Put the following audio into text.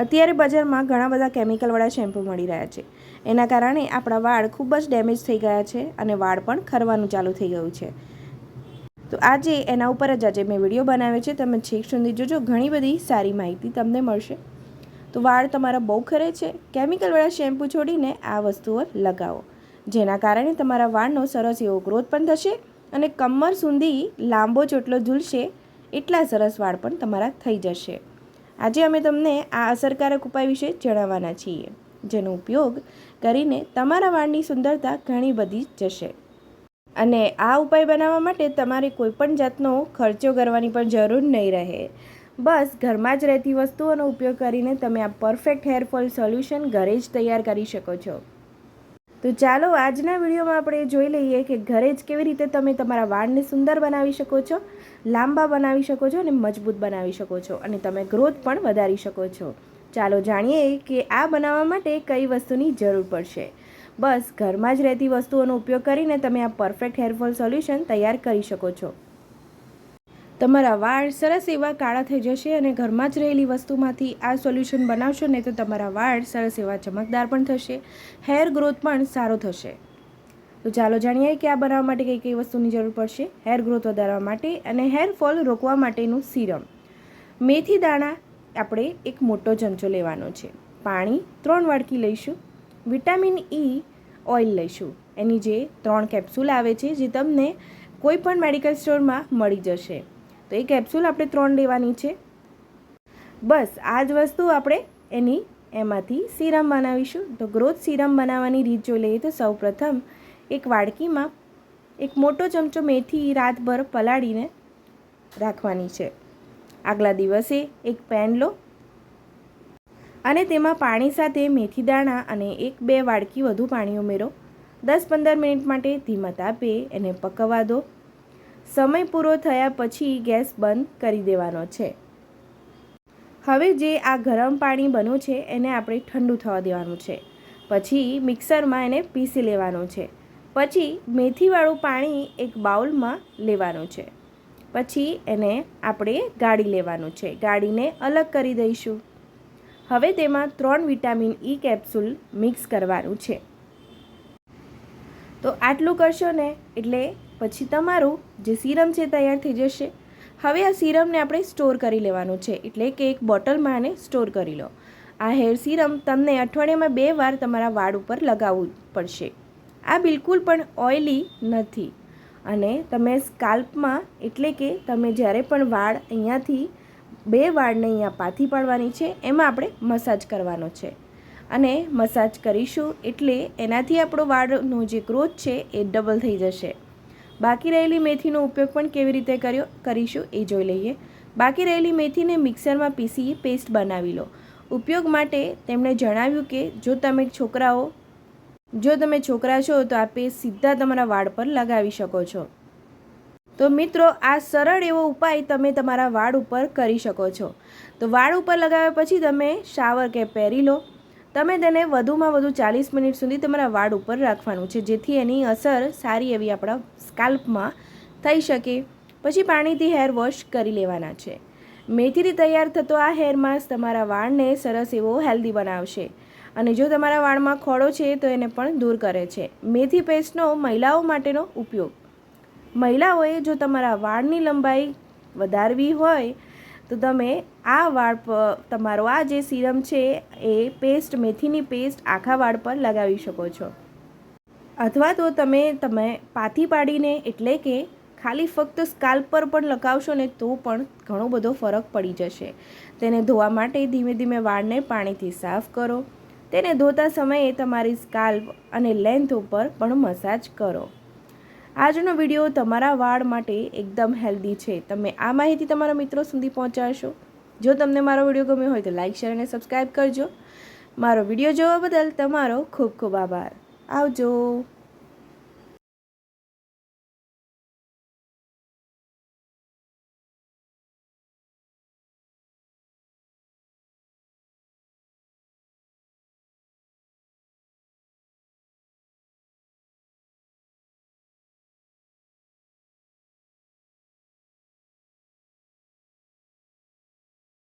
અત્યારે બજારમાં ઘણા બધા કેમિકલવાળા શેમ્પૂ મળી રહ્યા છે, એના કારણે આપણા વાળ ખૂબ જ ડેમેજ થઈ ગયા છે અને વાળ પણ ખરવાનું ચાલુ થઈ ગયું છે. તો આજે એના ઉપર જ આજે મેં વિડીયો બનાવ્યો છે, તમે છેક સુધી જોજો, ઘણી બધી સારી માહિતી તમને મળશે. તો વાળ તમારા બહુ ખરે છે, કેમિકલવાળા શેમ્પૂ છોડીને આ વસ્તુઓ લગાવો, જેના કારણે તમારા વાળનો સરસ એવો ગ્રોથ પણ થશે અને કમર સુધી લાંબો ચોટલો ઝૂલશે એટલા સરસ વાળ પણ તમારા થઈ જશે. આજે અમે તમને આ અસરકારક ઉપાય વિશે જણાવવાના છીએ, જેનો ઉપયોગ કરીને તમારા વાળની સુંદરતા ઘણી બધી જશે. અને આ ઉપાય બનાવવા માટે તમારે કોઈપણ જાતનો ખર્ચો કરવાની પણ જરૂર નહીં રહે. બસ ઘરમાં જ રહેતી વસ્તુઓનો ઉપયોગ કરીને તમે આ પરફેક્ટ હેરફોલ સોલ્યુશન ઘરે જ તૈયાર કરી શકો છો. તો ચાલો આજના વિડીયોમાં આપણે જોઈ લઈએ કે ઘરે જ કેવી રીતે તમે તમારા વાળને સુંદર બનાવી શકો છો, લાંબા બનાવી શકો છો અને મજબૂત બનાવી શકો છો અને તમે ગ્રોથ પણ વધારી શકો છો. ચાલો જાણીએ કે આ બનાવવા માટે કઈ વસ્તુની જરૂર પડશે. બસ ઘરમાં જ રહેતી વસ્તુઓનો ઉપયોગ કરીને તમે આ પરફેક્ટ હેરફોલ સોલ્યુશન તૈયાર કરી શકો છો. તમારા વાળ સરસ એવા કાળા થઈ જશે અને ઘરમાં જ રહેલી વસ્તુમાંથી આ સોલ્યુશન બનાવશો ને તો તમારા વાળ સરસ એવા ચમકદાર પણ થશે, હેર ગ્રોથ પણ સારો થશે. તો ચાલો જાણીએ કે આ બનાવવા માટે કઈ કઈ વસ્તુની જરૂર પડશે. હેર ગ્રોથ વધારવા માટે અને હેર ફોલ રોકવા માટેનું સિરમ. મેથી દાણા આપણે એક મોટો ચમચો લેવાનો છે. પાણી 3 વાડકી લઈશું. વિટામિન ઈ ઓઇલ લઈશું. એની જે 3 કેપ્સ્યુલ આવે છે, જે તમને કોઈ પણ મેડિકલ સ્ટોરમાં મળી જશે. તો એ કેપ્સ્યુલ આપણે 3 લેવાની છે. બસ આ જ વસ્તુ આપણે એમાંથી સિરમ બનાવીશું. તો ગ્રોથ સિરમ બનાવવાની રીત જોઈ લઈએ તો સૌપ્રથમ એક વાડકીમાં એક મોટો ચમચો મેથી રાતભર પલાળીને રાખવાની છે. આગલા દિવસે એક પેન લો અને તેમાં પાણી સાથે મેથી દાણા અને 1-2 વાડકી વધુ પાણી ઉમેરો. 10-15 મિનિટ માટે ધીમા તાપે એને પકવવા દો. સમય પૂરો થયા પછી ગેસ બંધ કરી દેવાનો છે. હવે જે આ ગરમ પાણી બન્યું છે એને આપણે ઠંડુ થવા દેવાનું છે. પછી મિક્સરમાં એને પીસી લેવાનું છે. પછી મેથીવાળું પાણી એક બાઉલમાં લેવાનું છે. પછી એને આપણે ગાળી લેવાનું છે. ગાળીને અલગ કરી દઈશું. હવે તેમાં 3 વિટામિન ઈ કેપ્સ્યુલ મિક્સ કરવાનું છે. તો આટલું કરશો ને એટલે પછી તમારું જે સિરમ છે તૈયાર થઈ જશે. હવે આ સિરમને આપણે સ્ટોર કરી લેવાનું છે, એટલે કે એક બોટલમાં એને સ્ટોર કરી લો. આ હેર સિરમ તમને અઠવાડિયામાં 2 વાર તમારા વાળ ઉપર લગાવવું પડશે. આ બિલકુલ પણ ઓઇલી નથી અને તમે સ્કાલ્પમાં, એટલે કે તમે જ્યારે પણ વાળ અહીંયાથી 2 વાળને અહીંયા પાથી પાડવાની છે એમાં આપણે મસાજ કરવાનો છે અને મસાજ કરીશું એટલે એનાથી આપણો વાળનો જે ગ્રોથ છે એ ડબલ થઈ જશે. બાકી રહેલી મેથીનો ઉપયોગ પણ કેવી રીતે કરીશું એ જોઈ લઈએ. બાકી રહેલી મેથીને મિક્સરમાં પીસી પેસ્ટ બનાવી લો. ઉપયોગ માટે તેમણે જણાવ્યું કે જો તમે છોકરા છો તો આ પેસ્ટ સીધા તમારા વાળ પર લગાવી શકો છો. તો મિત્રો આ સરળ એવો ઉપાય તમે તમારા વાળ ઉપર કરી શકો છો. તો વાળ ઉપર લગાવ્યા પછી તમે શાવર કેપ પહેરી લો. તમે તેને વધુમાં વધુ 40 મિનિટ સુધી તમારા વાળ ઉપર રાખવાનું છે, જેથી એની અસર સારી એવી આપણા સ્કાલ્પમાં થઈ શકે. પછી પાણીથી હેર વોશ કરી લેવાના છે. મેથીથી તૈયાર થતો આ હેર માસ્ક તમારા વાળને સરસ એવો હેલ્ધી બનાવશે અને જો તમારા વાળમાં ખોડો છે તો એને પણ દૂર કરે છે. મેથી પેસ્ટનો મહિલાઓ માટેનો ઉપયોગ. મહિલાઓએ જો તમારા વાળની લંબાઈ વધારવી હોય તો તમે તમારો આ જે સિરમ છે એ પેસ્ટ, મેથીની પેસ્ટ આખા વાળ પર લગાવી શકો છો. અથવા તો તમે પાથી પાડીને, એટલે કે ખાલી ફક્ત સ્કાલ્પ પર પણ લગાવશો ને તો પણ ઘણો બધો ફરક પડી જશે. તેને ધોવા માટે ધીમે ધીમે વાળને પાણીથી સાફ કરો. તેને ધોતા સમયે તમારી સ્કાલ્પ અને લેન્થ ઉપર પણ મસાજ કરો. આજનો વિડીયો તમારા વાળ માટે એકદમ હેલ્ધી છે. તમે આ માહિતી તમારા મિત્રો સુધી પહોંચાડશો. જો તમને મારો વિડીયો ગમ્યો હોય તો લાઇક, શેર અને સબસ્ક્રાઈબ કરજો. મારો વિડીયો જોવા બદલ તમારો ખૂબ ખૂબ આભાર. આવજો.